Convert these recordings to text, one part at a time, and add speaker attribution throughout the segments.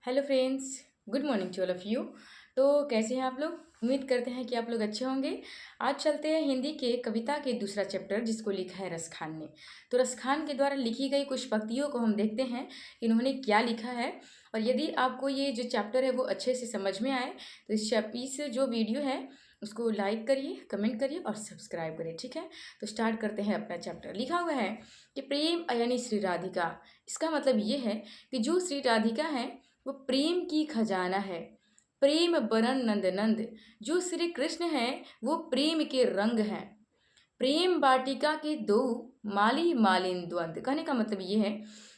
Speaker 1: Hello friends, good morning to all of you. तो कैसे हैं आप लोग? उम्मीद करते हैं कि आप लोग अच्छे होंगे। आज चलते हैं हिंदी के कविता के दूसरा चैप्टर जिसको लिखा है रसखान ने। तो रसखान के द्वारा लिखी गई कुछ पंक्तियों को हम देखते हैं कि इन्होंने क्या लिखा है। और यदि आपको ये जो चैप्टर है वो अच्छे से समझ में आए तो इस जो वीडियो है उसको लाइक करिए, कमेंट करिए और सब्सक्राइब करिए, ठीक है। तो स्टार्ट करते हैं अपना चैप्टर। लिखा हुआ है कि प्रेम यानी श्री राधिका। इसका मतलब ये है कि जो श्री राधिका है वो प्रेम की खजाना है, प्रेम बरन नंद नंद। जो श्री कृष्ण है वो प्रेम के रंग हैं, प्रेम वाटिका के दो माली मालिन द्वंद। कहने का मतलब ये है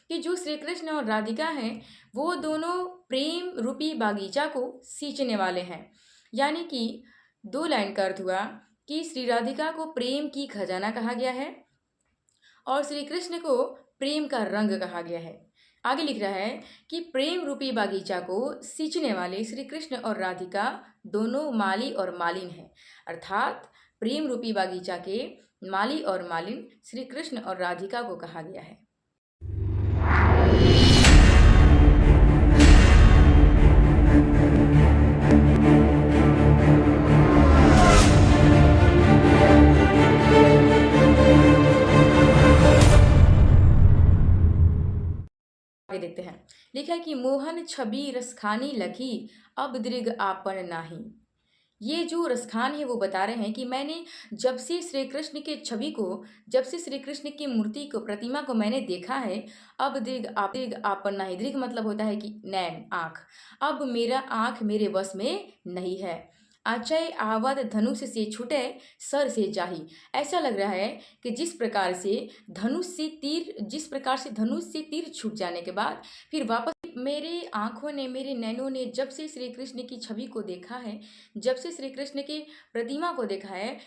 Speaker 1: कि जो श्री कृष्ण और राधिका हैं वो दोनों प्रेम रूपी बागीचा को सींचने वाले हैं। यानी कि दो लाइन का अर्थ हुआ कि श्री राधिका को प्रेम की खजाना कहा गया है और श्री कृष्ण को प्रेम का रंग कहा गया है। आगे लिख रहा है कि प्रेम रूपी बागीचा को सींचने वाले श्री कृष्ण और राधिका दोनों माली और मालिन हैं। अर्थात प्रेम रूपी बागीचा के माली और मालिन श्री कृष्ण और राधिका को कहा गया है। आगे देखते हैं। लिखा है कि मोहन छवि रसखानी लखी, अब दृग आपन नाही। ये जो रसखान है वो बता रहे हैं कि मैंने जब से श्री कृष्ण के छवि को, जब से श्री कृष्ण की मूर्ति को, प्रतिमा को मैंने देखा है, अब दृग आपन नाही। दृग मतलब होता है कि नैन, आँख। अब मेरा आँख मेरे वश में नहीं है। अचय आवत धनुष से छूटे सर से जाही। ऐसा लग रहा है कि जिस प्रकार से धनुष से तीर छूट जाने के बाद फिर वापस मेरे आँखों ने, मेरे नैनों ने जब से श्री कृष्ण की छवि को देखा है, जब से श्री कृष्ण की प्रतिमा को देखा है,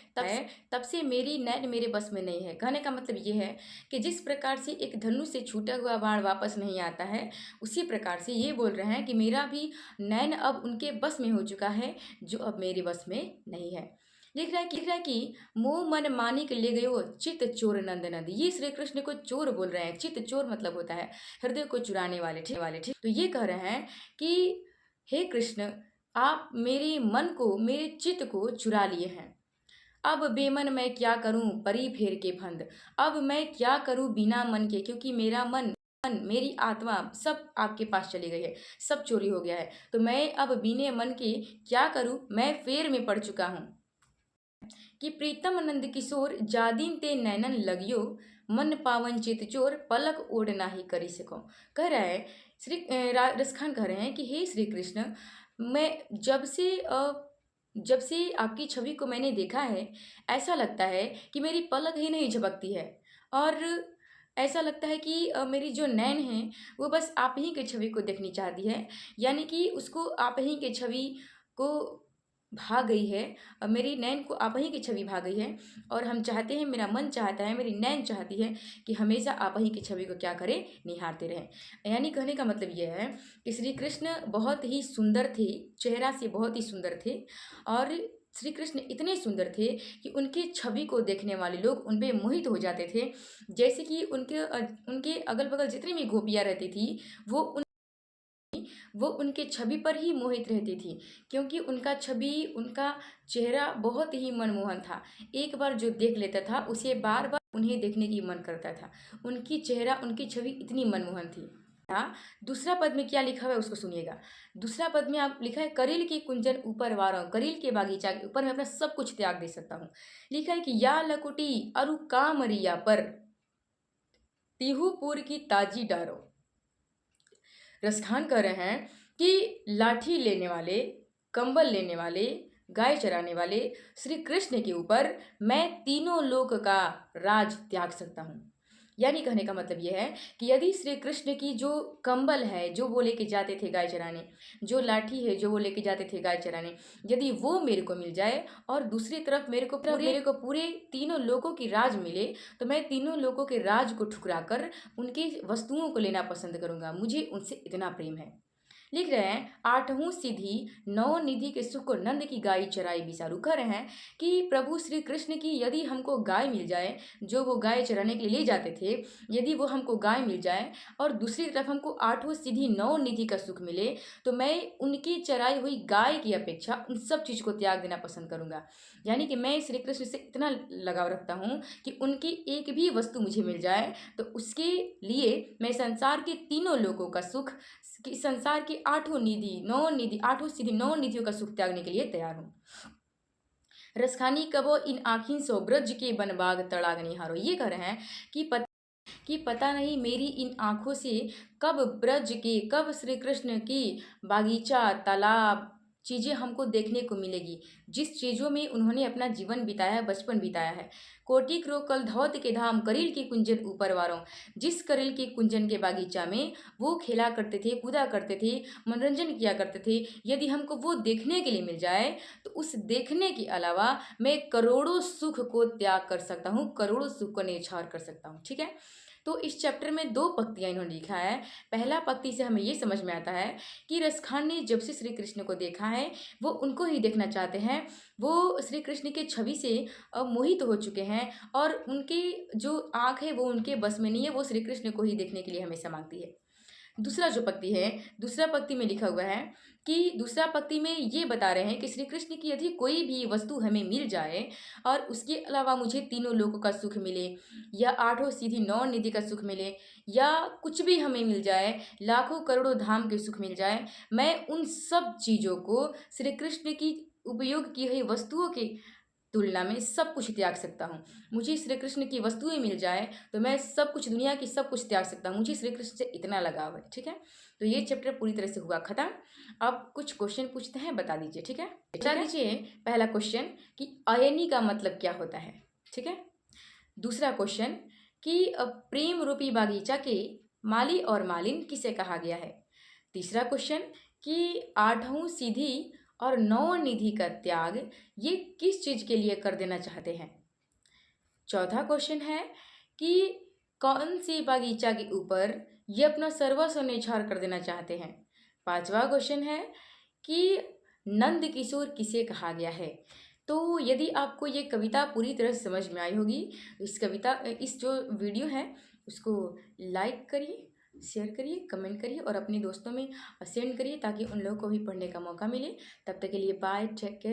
Speaker 1: तब से मेरी नैन मेरे बस में नहीं है। कहने का मतलब ये है कि जिस प्रकार से एक धनुष से छूटा हुआ बाण वापस नहीं आता है, उसी प्रकार से ये बोल रहे हैं कि मेरा भी नैन अब उनके बस में हो चुका है, जो अब मेरे बस में नहीं है। लिख रहा है कि मोह मन मानिक ले गयो चित चोर नंद नंद। ये श्री कृष्ण को चोर बोल रहे हैं। चित चोर मतलब होता है हृदय को चुराने वाले, ठीक। तो ये कह रहे हैं कि हे कृष्ण, आप मेरे मन को, मेरे चित्त को चुरा लिए हैं। अब बेमन मैं क्या करूं परी फेर के फंद। अब मैं क्या करूं बिना मन के, क्योंकि मेरा मन, मेरी आत्मा सब आपके पास चली गई है, सब चोरी हो गया है। तो मैं अब बिना मन के क्या करूं, मैं फेर में पड़ चुका हूं। कि प्रीतम नंद किशोर जादिन ते नैनन लगियो, मन पावन चित चोर पलक ओढ़ नाही करी सको। कह रहा है रसखान कह रहे हैं कि हे श्री कृष्ण, मैं जब से आपकी छवि को मैंने देखा है, ऐसा लगता है कि मेरी पलक ही नहीं झपकती है। और ऐसा लगता है कि मेरी जो नैन है वो बस आप ही की छवि को देखनी चाहती है। यानी कि उसको आप ही की छवि को भा गई है, मेरी नैन को आप ही की छवि भा गई है। और हम चाहते हैं, मेरा मन चाहता है, मेरी नैन चाहती है कि हमेशा आप ही की छवि को क्या करें, निहारते रहें। यानी कहने का मतलब यह है कि श्री कृष्ण बहुत ही सुंदर थे, चेहरा से बहुत ही सुंदर थे। और श्री कृष्ण इतने सुंदर थे कि उनकी छवि को देखने वाले लोग उन पे मोहित हो जाते थे। जैसे कि उनके अगल बगल जितनी भी गोपियाँ रहती थी वो उनके छवि पर ही मोहित रहती थी, क्योंकि उनका छवि, उनका चेहरा बहुत ही मनमोहन था। एक बार जो देख लेता था उसे बार बार उन्हें देखने की मन करता था। उनकी चेहरा, उनकी छवि इतनी मनमोहन थी। दूसरा पद में क्या लिखा हुआ है उसको सुनिएगा। दूसरा पद में आप लिखा है करील की कुंजन ऊपर वारों, करील के बागीचा के ऊपर मैं अपना सब कुछ त्याग दे सकता हूँ। लिखा है कि या लकुटी अरु कामरिया पर, तिहुपुर की ताजी डारो। रसखान कह रहे हैं कि लाठी लेने वाले, कंबल लेने वाले, गाय चराने वाले श्री कृष्ण के ऊपर मैं तीनों लोक का राज त्याग सकता हूँ। यानी कहने का मतलब यह है कि यदि श्री कृष्ण की जो कंबल है जो वो लेके जाते थे गाय चराने, जो लाठी है जो वो लेके जाते थे गाय चराने, यदि वो मेरे को मिल जाए और दूसरी तरफ मेरे को पूरे तीनों लोगों की राज मिले, तो मैं तीनों लोगों के राज को ठुकरा कर उनकी वस्तुओं को लेना पसंद करूंगा। मुझे उनसे इतना प्रेम है। लिख रहे हैं, आठवीं सीधी नौ निधि के सुख को नंद की गाय चराई बिसारू। कह रहे हैं कि प्रभु श्री कृष्ण की यदि हमको गाय मिल जाए, जो वो गाय चराने के लिए ले जाते थे, यदि वो हमको गाय मिल जाए और दूसरी तरफ हमको आठवीं सीधी नौ निधि का सुख मिले, तो मैं उनकी चराई हुई गाय की अपेक्षा उन सब चीज़ को त्याग देना पसंद करूंगा। यानी कि मैं श्री कृष्ण से इतना लगाव रखता हूँ कि उनकी एक भी वस्तु मुझे मिल जाए तो उसके लिए मैं संसार के तीनों लोगों का सुख, कि संसार की आठों निधि नौ निधि आठों सीधी नौ निधियों का सुख त्यागने के लिए तैयार हूँ। रसखानी कबो इन आँखिन सो ब्रज के बनबाग तड़ागनी हारो। ये कह रहे हैं कि पता नहीं मेरी इन आँखों से कब ब्रज के, कब श्री कृष्ण की बागीचा, तालाब, चीज़ें हमको देखने को मिलेगी, जिस चीज़ों में उन्होंने अपना जीवन बिताया है, बचपन बिताया है। कोटि क्रो कल धौत के धाम करील के कुंजन ऊपर वारों। जिस करील के कुंजन के बागीचा में वो खेला करते थे, कूदा करते थे, मनोरंजन किया करते थे, यदि हमको वो देखने के लिए मिल जाए तो उस देखने के अलावा मैं करोड़ों सुख को त्याग कर सकता हूँ, करोड़ों सुख को न्यौछावर कर सकता हूँ। ठीक है, तो इस चैप्टर में दो पंक्तियाँ इन्होंने लिखा है। पहला पंक्ति से हमें ये समझ में आता है कि रसखान ने जब से श्री कृष्ण को देखा है वो उनको ही देखना चाहते हैं, वो श्री कृष्ण के छवि से मोहित हो चुके हैं और उनकी जो आँख है वो उनके बस में नहीं है, वो श्री कृष्ण को ही देखने के लिए हमेशा मांगती है। दूसरा जो पंक्ति है, दूसरा पंक्ति में लिखा हुआ है कि दूसरा पंक्ति में ये बता रहे हैं कि श्री कृष्ण की यदि कोई भी वस्तु हमें मिल जाए और उसके अलावा मुझे तीनों लोगों का सुख मिले, या आठों सीधी नौ निधि का सुख मिले, या कुछ भी हमें मिल जाए, लाखों करोड़ों धाम के सुख मिल जाए, मैं उन सब चीज़ों को श्री कृष्ण की उपयोग की हुई वस्तुओं की तुलना में सब कुछ त्याग सकता हूँ। मुझे श्री कृष्ण की वस्तुएं मिल जाए तो मैं सब कुछ, दुनिया की सब कुछ त्याग सकता हूँ। मुझे श्री कृष्ण से इतना लगाव है। ठीक है, तो ये चैप्टर पूरी तरह से हुआ खत्म। अब कुछ क्वेश्चन पूछते हैं, बता दीजिए। ठीक है, बता दीजिए पहला क्वेश्चन कि अयनी का मतलब क्या होता है। ठीक है, दूसरा क्वेश्चन कि प्रेम रूपी बागीचा के माली और मालिन किसे कहा गया है। तीसरा क्वेश्चन कि आठवीं सीधी और नौ निधि का त्याग ये किस चीज़ के लिए कर देना चाहते हैं। चौथा क्वेश्चन है कि कौन सी बागीचा के ऊपर ये अपना सर्वस्व न्यौछावर कर देना चाहते हैं। पांचवा क्वेश्चन है कि नंद किशोर किसे कहा गया है। तो यदि आपको ये कविता पूरी तरह से समझ में आई होगी तो इस जो वीडियो है उसको लाइक करिए, शेयर करिए, कमेंट करिए और अपने दोस्तों में सेंड करिए ताकि उन लोगों को भी पढ़ने का मौका मिले। तब तक के लिए बाय, टेक केयर।